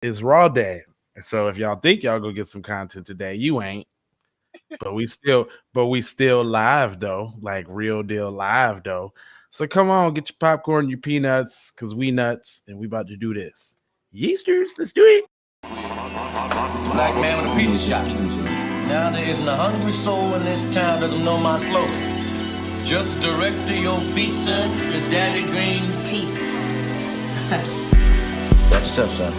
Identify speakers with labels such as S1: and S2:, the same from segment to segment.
S1: It's Raw Day. And so if y'all think y'all gonna get some content today, you ain't. But we still live though, like real deal live though. So come on, get your popcorn, your peanuts, cause we nuts, and we about to do this. Yeasters, let's do it.
S2: Black man with a pizza shop. Now there isn't a hungry soul in this town doesn't know my slogan. Just direct to your feet, son, to Daddy Green's Pizza. Watch yourself, son.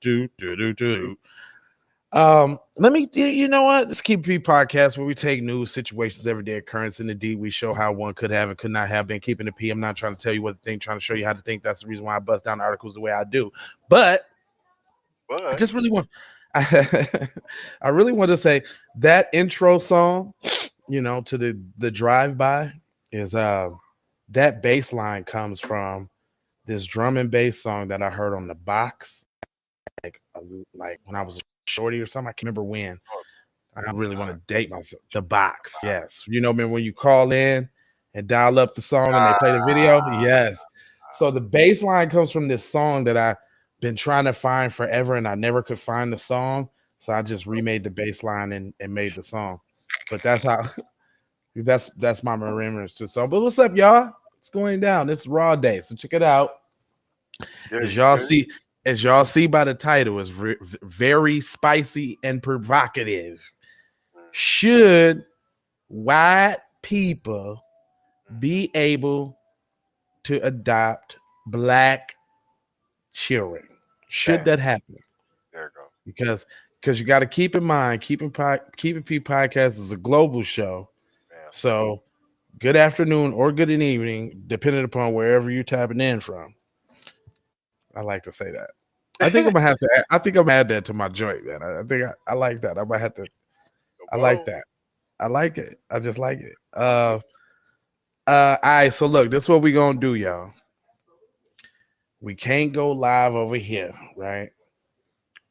S1: Do. Let me. You know what? Let's keep P podcast where we take news, situations, everyday occurrence in the D. We show how one could have and could not have been. Keeping the P. I'm not trying to tell you what to think, trying to show you how to think. That's the reason why I bust down articles the way I do. But I just really want. I really want to say that intro song, to the drive by is that bass line comes from this drum and bass song that I heard on the box, like when I was a shorty or something. I can't remember when. I don't really want to date myself. The box, yes. Remember when you call in and dial up the song and they play the video? Yes. So the bass line comes from this song that I've been trying to find forever and I never could find the song. So I just remade the bass line and made the song. But that's how that's my remembrance to the song. But what's up, y'all? It's going down. It's Raw Day. So check it out. As y'all see by the title, it's very spicy and provocative. Should white people be able to adopt black children? Should that happen?
S3: There you go.
S1: Because you got to keep in mind, Keeping P podcast is a global show. So good afternoon or good evening, depending upon wherever you're tapping in from. I like to say that. I think I'm gonna have to. I think I'm gonna add that to my joint, man. I think I like that. I might have to. I like that. I like it. I just like it. All right. So look, this is what we gonna do, y'all. We can't go live over here, right?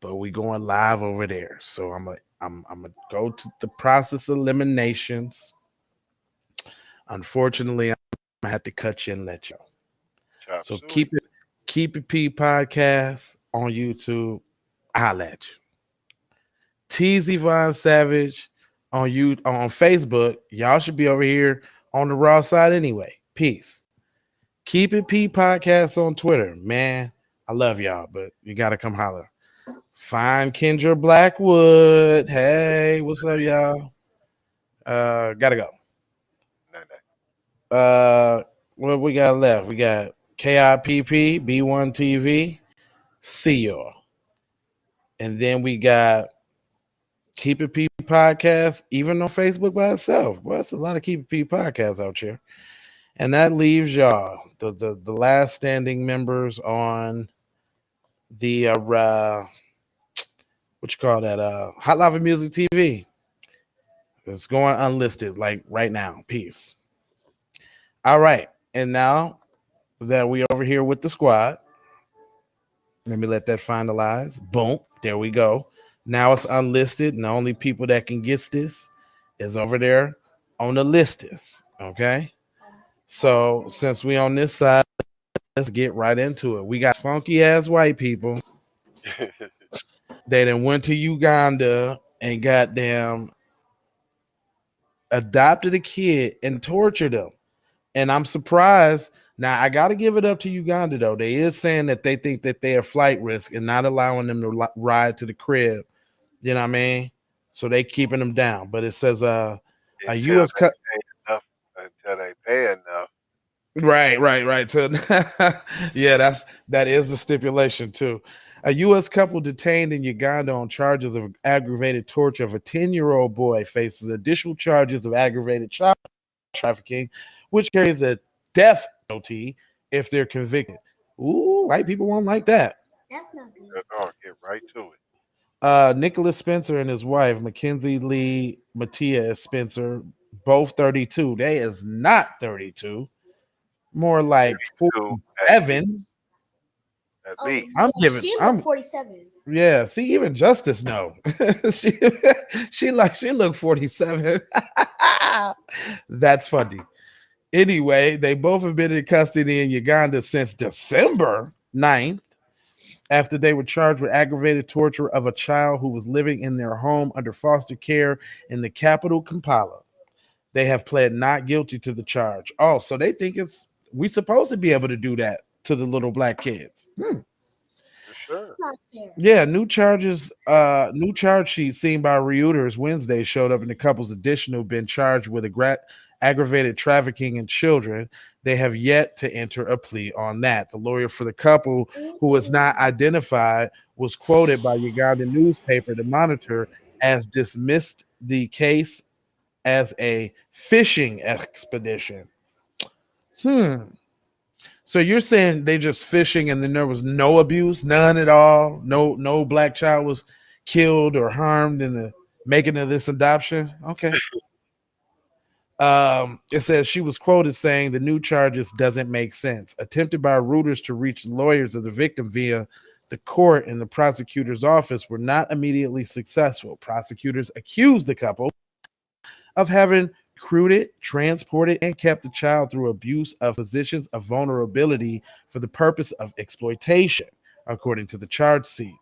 S1: But we going live over there. So I'm gonna go to the process eliminations. Unfortunately, I'm gonna have to cut you and let y'all. So keep it P podcast on YouTube. I'll at you. TZ Von Savage on Facebook. Y'all should be over here on the raw side anyway. Peace. Keep it P podcast on Twitter. Man, I love y'all, but you gotta come holler. Find Kendra Blackwood. Hey, what's up, y'all? Gotta go. What we got left? We got KIPP, B1 TV. See y'all. And then we got Keep It P podcast, even on Facebook by itself. Well, that's a lot of Keep It P podcasts out here. And that leaves y'all, the last standing members on the what you call that? Hot Lava Music TV. It's going unlisted, like right now. Peace. All right. And now that we over here with the squad, let me let that finalize. Boom. There we go. Now it's unlisted, and the only people that can get this is over there on the listers. Okay. So since we on this side, let's get right into it. We got funky ass white people. They then went to Uganda and goddamn adopted a kid and tortured them. And I'm surprised. Now I got to give it up to Uganda though. They is saying that they think that they are flight risk and not allowing them to ride to the crib. You know what I mean? So they keeping them down. But it says a U.S.
S3: until they pay enough.
S1: Right. So yeah, that is the stipulation too. A U.S. couple detained in Uganda on charges of aggravated torture of a 10-year-old boy faces additional charges of aggravated child trafficking, which carries a death penalty if they're convicted. Ooh, white people won't like that.
S4: That's not good.
S3: Oh, get right to it.
S1: Nicholas Spencer and his wife, Mackenzie Lee Mattia Spencer, both 32. They is not 32, more like
S3: 2 at least.
S1: 47.
S3: At
S4: Oh,
S3: least.
S1: I'm
S4: yeah,
S1: giving,
S4: she looked
S1: I'm,
S4: 47.
S1: yeah, see, even Justice no. she, she looked 47. That's funny. Anyway, they both have been in custody in Uganda since December 9th after they were charged with aggravated torture of a child who was living in their home under foster care in the capital, Kampala. They have pled not guilty to the charge. Oh, so they think it's we supposed to be able to do that to the little black kids.
S3: For sure.
S4: It's not fair.
S1: Yeah, new charge sheet seen by Reuters Wednesday showed up in the couple's additional been charged with aggravated trafficking in children. They have yet to enter a plea on that. The lawyer for the couple, who was not identified, was quoted by Ugandan newspaper The Monitor as dismissed the case as a fishing expedition. Hmm. So you're saying they just fishing and then there was no abuse, none at all? No black child was killed or harmed in the making of this adoption? Okay. It says she was quoted saying the new charges doesn't make sense. Attempted by Reuters to reach lawyers of the victim via the court and the prosecutor's office were not immediately successful. Prosecutors accused the couple of having recruited, transported, and kept the child through abuse of positions of vulnerability for the purpose of exploitation, according to the charge sheet.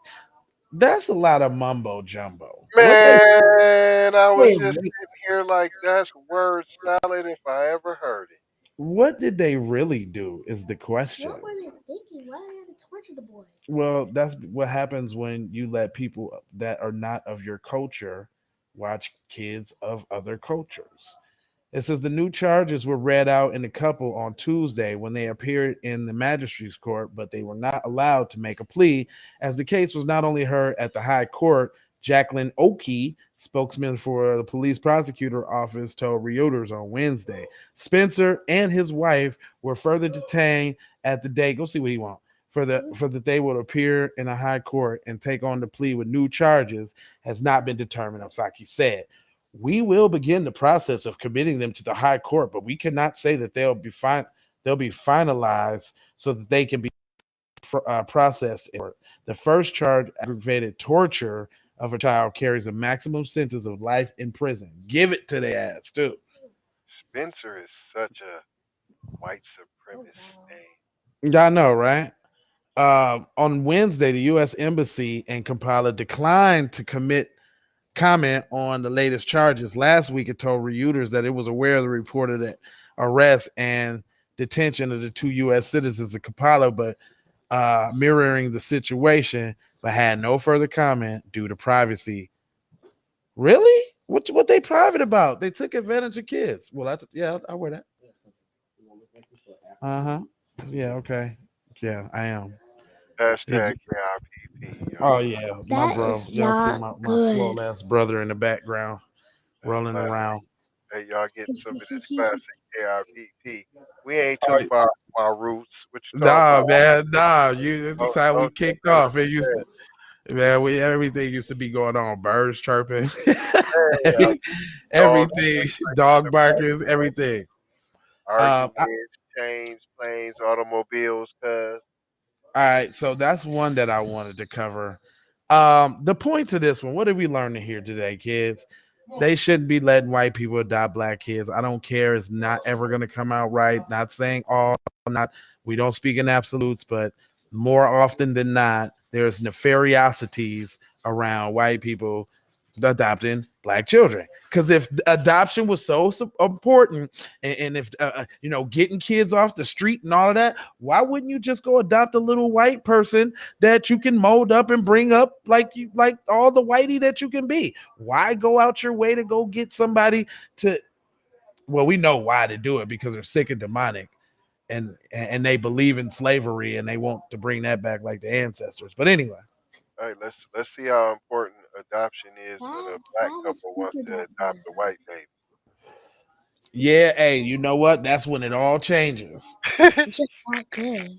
S1: That's a lot of mumbo jumbo.
S3: Man, I was just sitting here like that's word salad if I ever heard it.
S1: What did they really do is the question.
S4: What were they thinking? Why did they have to torture the boy?
S1: Well, that's what happens when you let people that are not of your culture watch kids of other cultures. It says the new charges were read out in the couple on Tuesday when they appeared in the magistrate's court, but they were not allowed to make a plea as the case was not only heard at the high court. Jacqueline Oki, spokesman for the police prosecutor office, told Reuters on Wednesday. Spencer and his wife were further detained at the day. Go see what he wants. For that they would appear in a high court and take on the plea with new charges has not been determined, Osaki said. We will begin the process of committing them to the high court, but we cannot say that they'll be finalized so that they can be processed. The first charge, aggravated torture of a child, carries a maximum sentence of life in prison. Give it to their ass too.
S3: Spencer is such a white supremacist name.
S1: Y'all know, right? On Wednesday, the U.S. Embassy in Kampala declined to comment on the latest charges. Last week, it told Reuters that it was aware of the reported arrest and detention of the two U.S. citizens of Kampala, but mirroring the situation, but had no further comment due to privacy. Really? What they private about? They took advantage of kids. Well, I wear that. Uh-huh. Yeah, okay. Yeah, I am.
S3: Hashtag KIPP, yo.
S1: Oh yeah, my
S4: That
S1: bro.
S4: is
S1: Y'all see
S4: not
S1: my swole
S4: good.
S1: ass brother in the background
S3: That's
S1: rolling
S3: classic.
S1: around.
S3: Hey, y'all getting some of this classic KIPP. We ain't too far from our roots. What you talking
S1: Nah,
S3: about?
S1: man, nah. That's how we
S3: Don't
S1: kicked
S3: never
S1: off. It used
S3: forget.
S1: to, man. Everything used to be going on. Birds chirping,
S3: Yeah, dog
S1: everything, dog barkings, everything. Um,
S3: arguments, chains, planes, automobiles, cuz.
S1: All right, so that's one that I wanted to cover. The point to this one, what did we learn here today, kids? They shouldn't be letting white people adopt black kids. I don't care. It's not ever going to come out right. Not saying all, not we don't speak in absolutes, but more often than not, there's nefariosities around white people adopting black children. Because if adoption was so important, and if getting kids off the street and all of that, why wouldn't you just go adopt a little white person that you can mold up and bring up like all the whitey that you can be? Why go out your way to go get somebody to? Well, we know why to do it, because they're sick and demonic, and they believe in slavery and they want to bring that back like the ancestors. But anyway.
S3: All right, let's see how important adoption is when a black
S4: That was
S3: couple wants
S4: super
S3: to
S4: not
S3: adopt
S4: good.
S3: a white baby.
S1: Yeah, hey, you know what? That's when it all changes.
S4: It's just not good.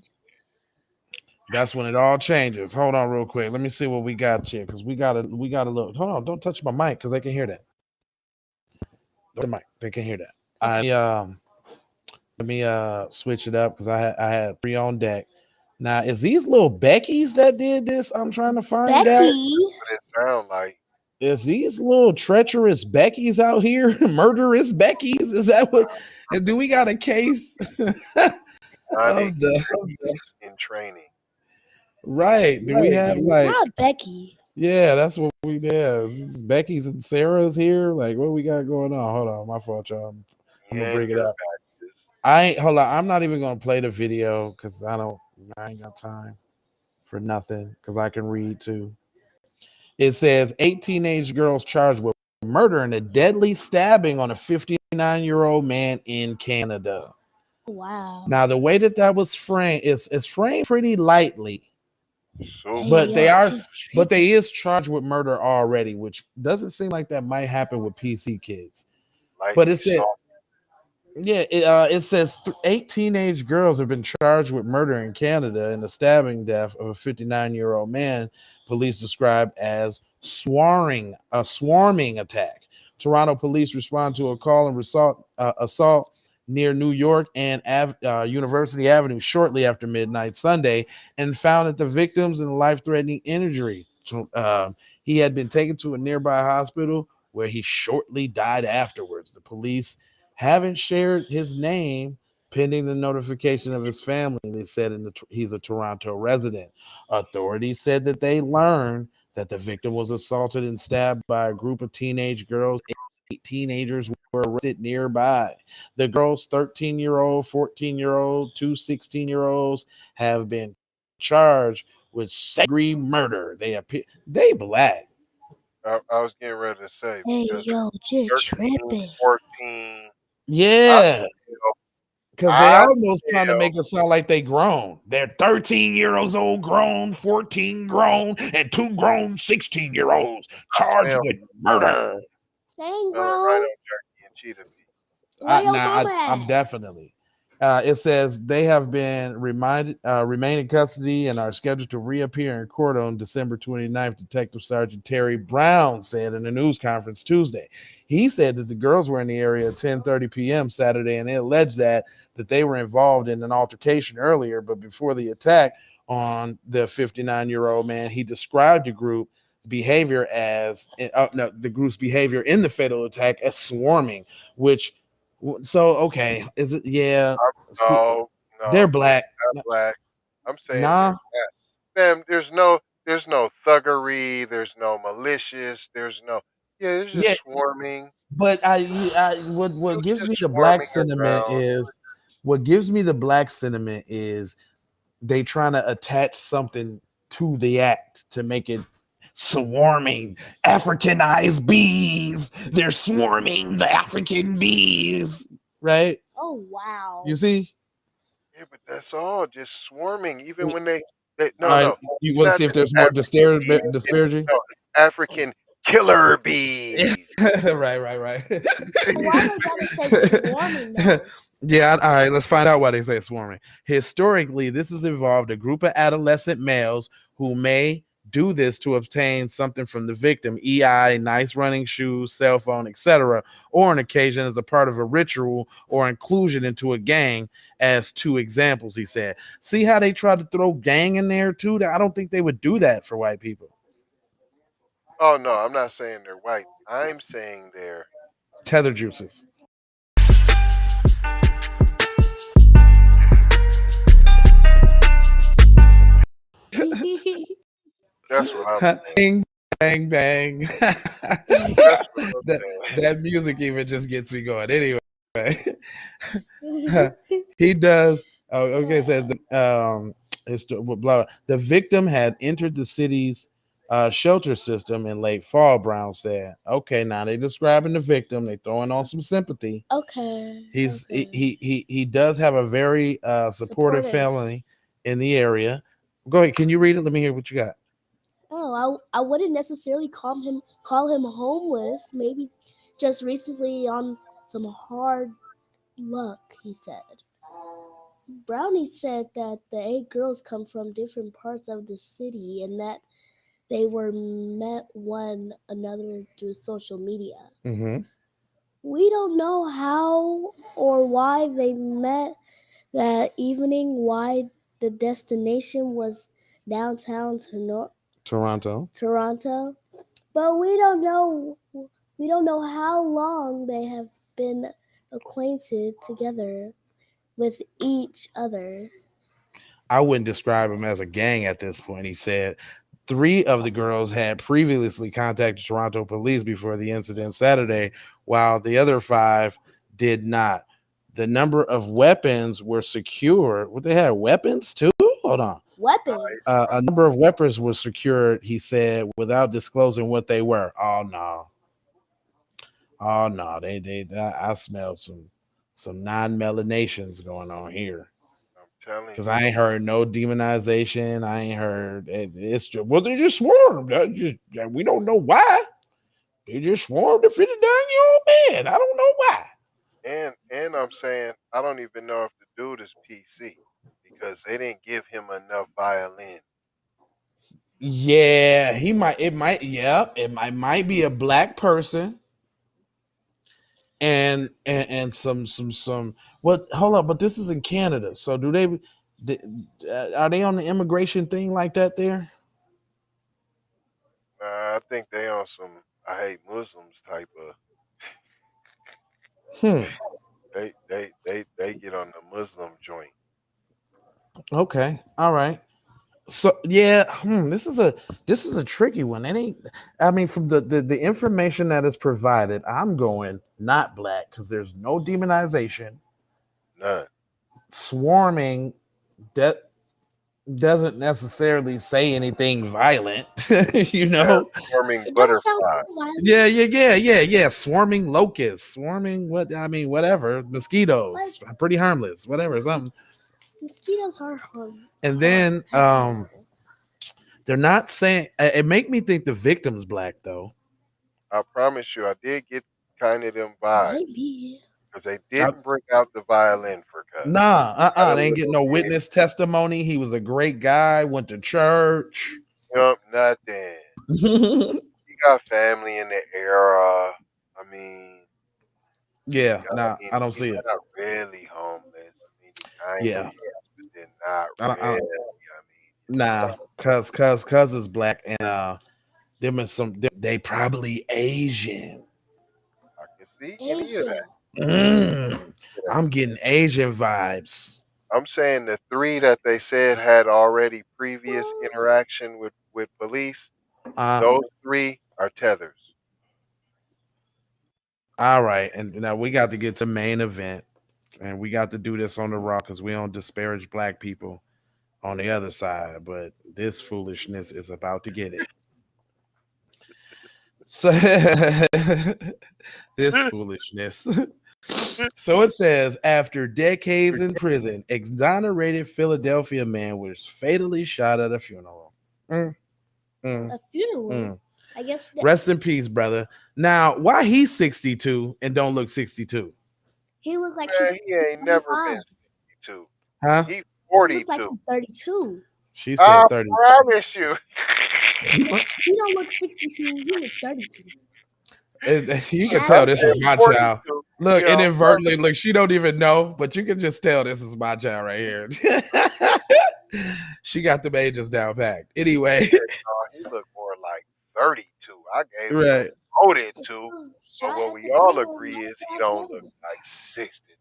S1: That's when it all changes. Hold on, real quick. Let me see what we got here because we gotta look. Hold on, don't touch my mic because they can hear that. The mic, they can hear that. Let me switch it up because I had three on deck. Now, is these little Beckies that did this? I'm trying to find out.
S4: Becky.
S3: What it sound like?
S1: Is these little treacherous Beckies out here? Murderous Beckies? Is that what? Do we got a case
S3: Demonic
S1: of the
S3: Becky's in training.
S1: right? Do we have like
S4: Not Becky.
S1: yeah? That's what we have. Is Becky's and Sarah's here. Like what we got going on? Hold on, my fault, y'all. I'm gonna bring it
S3: Yander
S1: up.
S3: badges.
S1: I ain't hold on. I'm not even gonna play the video because I ain't got time for nothing because I can read too. It says eight teenage girls charged with murder and a deadly stabbing on a 59-year-old man in Canada.
S4: Wow.
S1: Now, the way that was framed is framed pretty lightly,
S3: Super
S1: but they
S3: light.
S1: are but they is charged with murder already, which doesn't seem like that might happen with PC kids. But
S3: Lightly
S1: it said
S3: soft.
S1: yeah, it says eight teenage girls have been charged with murder in Canada and the stabbing death of a 59-year-old man. Police described as swarming attack. Toronto police respond to a call and assault near New York and University Avenue shortly after midnight Sunday, and found that the victims in life-threatening injury. He had been taken to a nearby hospital where he shortly died afterwards. The police haven't shared his name pending the notification of his family. They said he's a Toronto resident. Authorities said that they learned that the victim was assaulted and stabbed by a group of teenage girls. Eight teenagers were arrested nearby. The girls, 13-year-old, 14-year-old, two 16-year-olds, have been charged with second-degree murder. They black.
S3: I was getting ready to say
S4: Hey,
S3: because
S4: yo, just
S3: 13,
S4: tripping.
S3: 14. I
S1: Yeah.
S3: feel,
S1: Because they
S3: I
S1: almost trying to
S3: feel,
S1: make it sound like they grown. They're 13 years old grown, 14 grown, and two grown 16-year-olds
S3: I
S1: charged
S3: smell
S1: with
S3: rhino.
S1: murder.
S4: Dang,
S3: Smelling
S4: bro.
S3: rhino jerky and cheetah meat.
S4: Where your
S1: I'm
S4: mama at?
S1: definitely. It says they have been remain in custody and are scheduled to reappear in court on December 29th. Detective Sergeant Terry Brown said in a news conference Tuesday. He said that the girls were in the area at 10:30 p.m. Saturday, and they alleged that they were involved in an altercation earlier. But before the attack on the 59-year-old man, he described the group behavior as no, the group's behavior in the fatal attack as swarming, which so okay, is it? Yeah, see,
S3: No,
S1: they're
S3: no, they're
S1: black.
S3: not black. I'm saying
S1: Nah,
S3: they're black. Fam, there's no thuggery, there's no malicious, there's no it's just
S1: yeah,
S3: swarming.
S1: but
S3: It
S1: what
S3: was
S1: gives
S3: just
S1: me the black
S3: swarming
S1: sentiment
S3: around.
S1: is what gives me the black sentiment is they trying to attach something to the act to make it swarming Africanized bees. They're swarming the African bees, right?
S4: Oh, wow.
S1: You see?
S3: Yeah, but that's all just swarming. Even
S1: All
S3: when they no,
S1: right,
S3: no,
S1: you
S3: it's
S1: want to
S3: not
S1: see if
S3: just
S1: there's more
S3: African bees.
S1: disparaging?
S3: No, it's African killer bees.
S1: Right.
S4: But why they gotta say swarming though?
S1: Yeah, all right, let's find out why they say swarming. Historically, this has involved a group of adolescent males who may do this to obtain something from the victim, nice running shoes, cell phone, etc., or an occasion as a part of a ritual or inclusion into a gang, as two examples, he said. See how they tried to throw gang in there too? I don't think they would do that for white people.
S3: Oh no, I'm not saying they're white. I'm saying they're
S1: Tether juices.
S3: that's what I'm saying.
S1: Bang, bang, bang.
S3: That's what I'm
S1: that
S3: saying.
S1: that music even just gets me going. Anyway, he does. Oh, okay. It says blah. The victim had entered the city's shelter system in late fall. Brown said. Okay, now they describing the victim. They throwing on some sympathy.
S4: Okay.
S1: He's
S4: Okay.
S1: he does have a very supportive
S4: Supportive.
S1: family in the area. Go ahead. Can you read it? Let me hear what you got.
S4: Oh, I wouldn't necessarily call him homeless. Maybe just recently on some hard luck, he said. Brownie said that the 8 girls come from different parts of the city and that they were met one another through social media.
S1: Mm-hmm.
S4: We don't know how or why they met that evening, why the destination was downtown
S1: Toronto.
S4: but we don't know how long they have been acquainted together with each other.
S1: I wouldn't describe him as a gang at this point. He said 3 of the girls had previously contacted Toronto police before the incident Saturday, while the other 5 did not. The number of weapons were secured. What, they had weapons too? Hold on.
S4: Weapons.
S1: A number of weapons were secured, he said, without disclosing what they were. Oh no. Oh no. I smelled some non-melanations going on here.
S3: I'm telling
S1: Because
S3: you.
S1: I ain't heard no demonization. I ain't heard it's just, well, they just swarmed. We don't know why. They just swarmed a 59-year-old man. I don't know why.
S3: And I'm saying I don't even know if the dude is PC because they didn't give him enough violin.
S1: Yeah, he might. It might. Yeah, it might be a black person and some. What? Hold up, but this is in Canada. So do are they on the immigration thing like that there?
S3: I think they on some I hate Muslims type of
S1: Hmm.
S3: they get on the Muslim joint.
S1: Okay. All right. So yeah, this is a tricky one. It ain't. I mean, from the information that is provided, I'm going not black because there's no demonization.
S3: None.
S1: Swarming that doesn't necessarily say anything violent, you
S3: Yeah,
S1: know.
S3: swarming
S4: It don't sound
S3: butterfly.
S4: so violent.
S1: Yeah. Swarming locusts, swarming what? I mean, whatever. Mosquitoes, pretty harmless. Whatever, something.
S4: Mosquitoes are
S1: And then they're not saying. It make me think the victim's black though.
S3: I promise you, I did get kind of them vibes
S4: maybe.
S3: because they
S1: I,
S3: didn't bring out the violin for Cuz.
S1: Nah,
S3: Got a
S1: they ain't getting
S3: little
S1: no
S3: bit,
S1: witness testimony. He was a great guy, went to church.
S3: nothing.
S1: Yeah,
S3: He got family in the era. I mean,
S1: nah, I don't
S3: he's
S1: see it.
S3: not really homeless. I mean, he kind of
S1: Yeah,
S3: is, but then not
S1: I
S3: really.
S1: don't,
S3: I mean,
S1: nah, cause is black and them is they probably Asian.
S3: I can see any of
S4: Asian.
S3: that.
S1: Mm,
S3: Yeah.
S1: I'm getting Asian vibes.
S3: I'm saying the 3 that they said had already previous interaction with police.
S1: Uh,
S3: Those 3 are tethers.
S1: all right, and now we got to get to main event, and we got to do this on the raw because we don't disparage black people on the other side, but this foolishness is about to get it. So this foolishness. So it says after decades in prison, exonerated Philadelphia man was fatally shot at a funeral. Mm, mm,
S4: A funeral.
S1: mm.
S4: I guess
S1: Rest in peace, brother. Now, why he's 62 and don't look 62?
S4: he looked like
S3: Man, he ain't never been
S4: 25.
S3: 62.
S1: Huh?
S3: He
S4: He looked like
S3: 42.
S4: he's 32.
S1: She
S3: I
S1: said 30.
S3: promise you.
S4: He don't look 62. He looks 32.
S1: You
S4: And
S1: can
S3: I
S1: tell
S4: that's
S1: this is
S3: said
S1: my
S4: crazy.
S1: child.
S3: 42.
S1: Look,
S3: Yeah,
S1: inadvertently, look, she don't even know, but you can just tell this is my child right here. She got the ages down packed. Anyway,
S3: he looked more like 32. I gave him a
S1: right.
S3: voted
S4: If he
S3: to,
S4: was
S3: but
S4: shot
S3: what
S4: at
S3: we
S4: the
S3: all
S4: funeral,
S3: agree
S4: not
S3: is he
S4: that
S3: don't look
S4: young.
S3: like 62.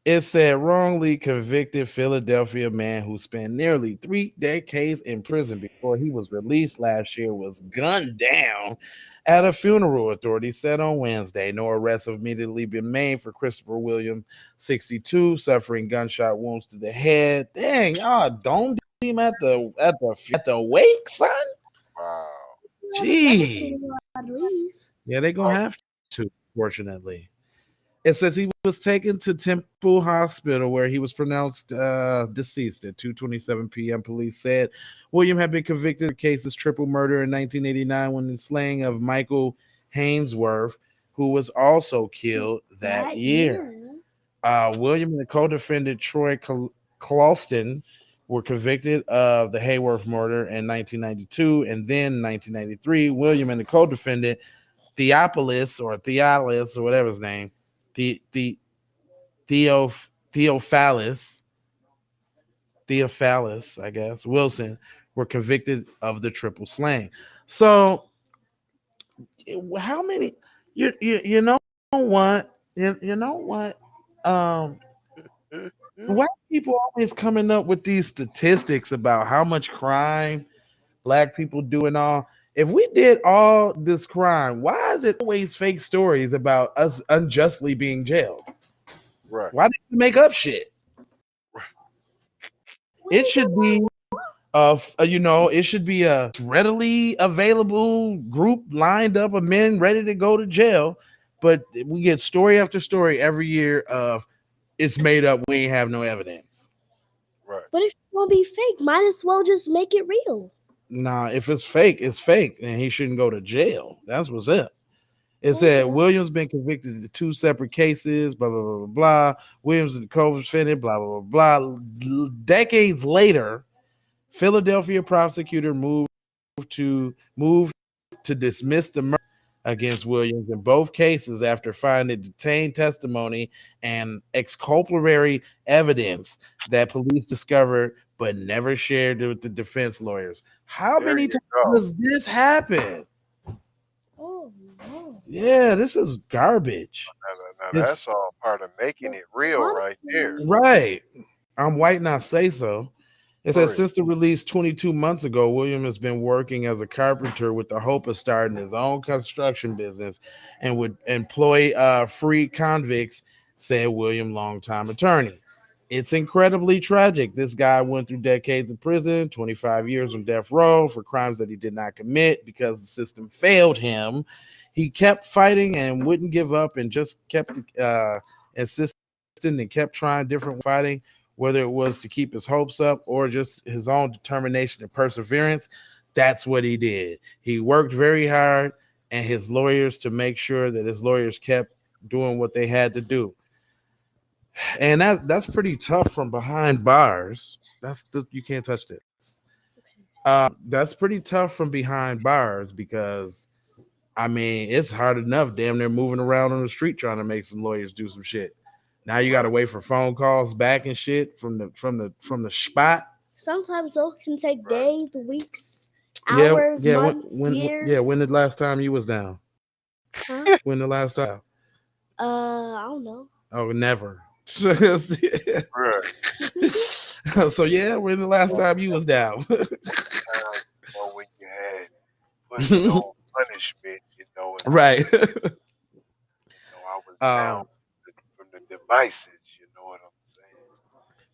S1: It said wrongly convicted Philadelphia man who spent nearly 3 decades in prison before he was released last year was gunned down at a funeral, authorities said on Wednesday. No arrests have immediately been made for Christopher Williams, 62, suffering gunshot wounds to the head. Dang, y'all domed him at the wake, son.
S3: Wow.
S4: At the second
S1: Gee,
S4: funeral, at least.
S1: yeah, they gonna
S3: Oh,
S1: have to, fortunately. It says he was taken to Temple Hospital where he was pronounced deceased at 2:27 p.m. Police said William had been convicted of cases triple murder in 1989 when the slaying of Michael Hainsworth, who was also killed that
S4: That
S1: year.
S4: year.
S1: William and the co-defendant Troy Clauston were convicted of the Hayworth murder in 1992, and then 1993, William and the co-defendant Theophilus or whatever his name, the Theophilus, I guess, Wilson, were convicted of the triple slaying. So, how many? You know what? You know what? Um, White people always coming up with these statistics about how much crime black people do and all. If we did all this crime, why is it always fake stories about us unjustly being jailed?
S3: Right.
S1: Why did you make up shit? It should be it should be a readily available group lined up of men ready to go to jail, but we get story after story every year of it's made up. We ain't have no evidence.
S3: Right.
S4: But if it won't be fake, might as well just make it real.
S1: Nah, if it's fake, and he shouldn't go to jail. That's what's up. It said Williams been convicted of 2 separate cases, blah, blah, blah, blah, blah. Williams is the co-defendant, blah, blah, blah, blah. Decades later, Philadelphia prosecutor moved to dismiss the murder against Williams in both cases after finding detained testimony and exculpatory evidence that police discovered but never shared with the defense lawyers. How many times does this happen?
S4: Oh no.
S1: Yeah, this is garbage.
S3: Now that's all part of making it real right there.
S1: Right. I'm white and I say so. It says since the release 22 months ago, William has been working as a carpenter with the hope of starting his own construction business and would employ free convicts, said William, longtime attorney. It's incredibly tragic. This guy went through decades in prison, 25 years on death row for crimes that he did not commit because the system failed him. He kept fighting and wouldn't give up and just kept insisting and kept trying different fighting, whether it was to keep his hopes up or just his own determination and perseverance. That's what he did. He worked very hard and his lawyers to make sure that his lawyers kept doing what they had to do. And that's pretty tough from behind bars. You can't touch this. That's pretty tough from behind bars because I mean, it's hard enough damn near moving around on the street trying to make some lawyers do some shit. Now you got to wait for phone calls back and shit from the spot.
S4: Sometimes those can take days, weeks, hours, months, years.
S1: Yeah, when the last time you was down?
S4: Huh?
S1: When the last time?
S4: I don't know.
S1: Oh, never.
S3: Right.
S1: So yeah, when the last time you was down?
S3: When you had put no punishment,
S1: right.
S3: I was down from the devices, you know what I'm saying?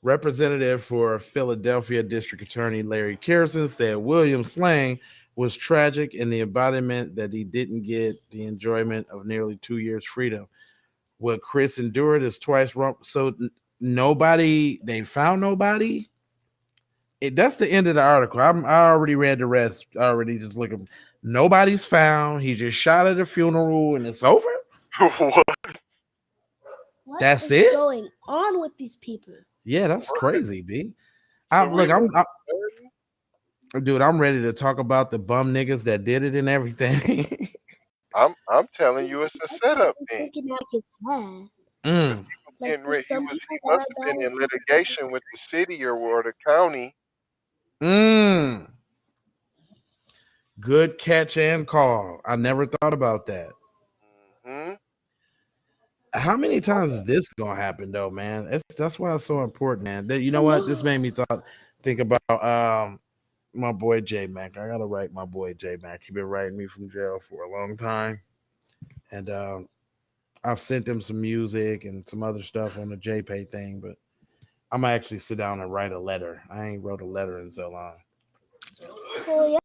S1: Representative for Philadelphia District Attorney Larry Kerrison said William's slaying was tragic in the embodiment that he didn't get the enjoyment of nearly 2 years freedom. What Chris endured is twice wrong. So they found nobody. That's the end of the article. I already read the rest. Already just looking. Nobody's found. He just shot at a funeral and it's over.
S4: What
S1: That's
S4: is
S1: it?
S4: going on with these people?
S1: Yeah, that's crazy, B. Dude, I'm ready to talk about the bum niggas that did it and everything.
S3: I'm telling you, it's a setup thing. He must have been in litigation with the city or the county.
S1: Good catch and call. I never thought about that.
S3: Mm-hmm.
S1: How many times is this gonna happen though, man? That's why it's so important, man. You know what? This made me think about my boy J Mac. I gotta write my boy J Mac. He been writing me from jail for a long time, and I've sent him some music and some other stuff on the JPay thing. But I'm gonna actually sit down and write a letter. I ain't wrote a letter in so long.
S4: Well, yeah.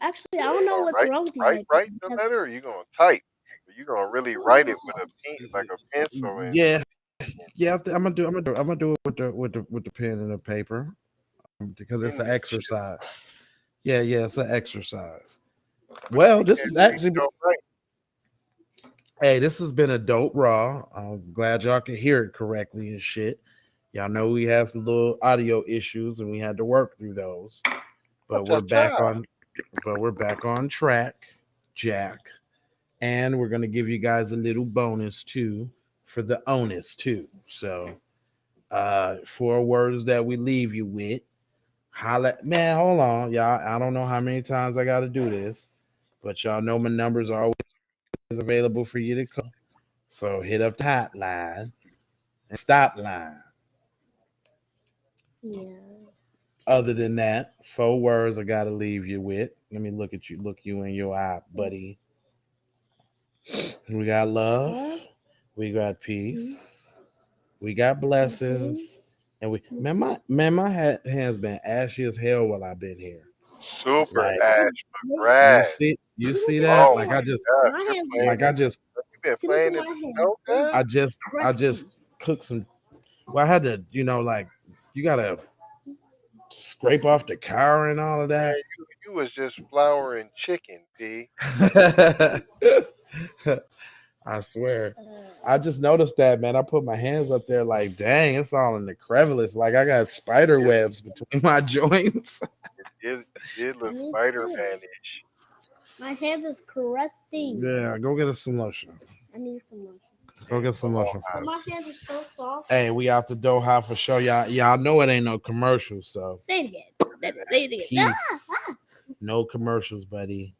S4: Actually, I don't know what's wrong with these
S3: people. Write the letter, or you gonna type? Are you gonna really write it with a pen, like a pencil?
S1: Yeah. I'm gonna do it with the pen and the paper. Because it's an exercise. Yeah, it's an exercise. Well, this is actually Hey, this has been a dope raw. I'm glad y'all can hear it correctly and shit. Y'all know we had some little audio issues and we had to work through those.
S3: Cha
S1: But
S3: cha
S1: we're back
S3: cha.
S1: on track, Jack. And we're gonna give you guys a little bonus too for the onus too. So 4 words that we leave you with. Holla, man, hold on, y'all. I don't know how many times I gotta do this, but y'all know my numbers are always available for you to call. So hit up the hotline and stop line.
S4: Yeah.
S1: Other than that, 4 words I gotta leave you with. Let me look you in your eye, buddy. We got love, we got peace, we got blessings, and my hands been ashy as hell while I've been here.
S3: Super
S1: Like
S3: Ash
S1: you
S3: McGrath.
S1: see that?
S3: Oh my gosh, you're playing in the you been playing in the snow, guys?
S1: I just cooked some. Well, I had to, like you gotta scrape off the car and all of
S3: Man,
S1: that.
S3: you was just flouring chicken, P.
S1: I swear. I just noticed that, man. I put my hands up there like, dang, it's all in the crevice. Like I got spider
S3: It,
S1: webs between my joints.
S3: it did look Spider Man-ish.
S4: My hands is crusty.
S1: Yeah, go get us some lotion.
S4: I need some lotion.
S1: Go
S3: Hey,
S1: get some lotion for
S4: But
S1: me.
S4: my hands are so soft.
S1: Hey, we out the Doha for sure. Y'all know it ain't no commercial, so
S4: Say it again. Say it again.
S1: peace. No commercials, buddy.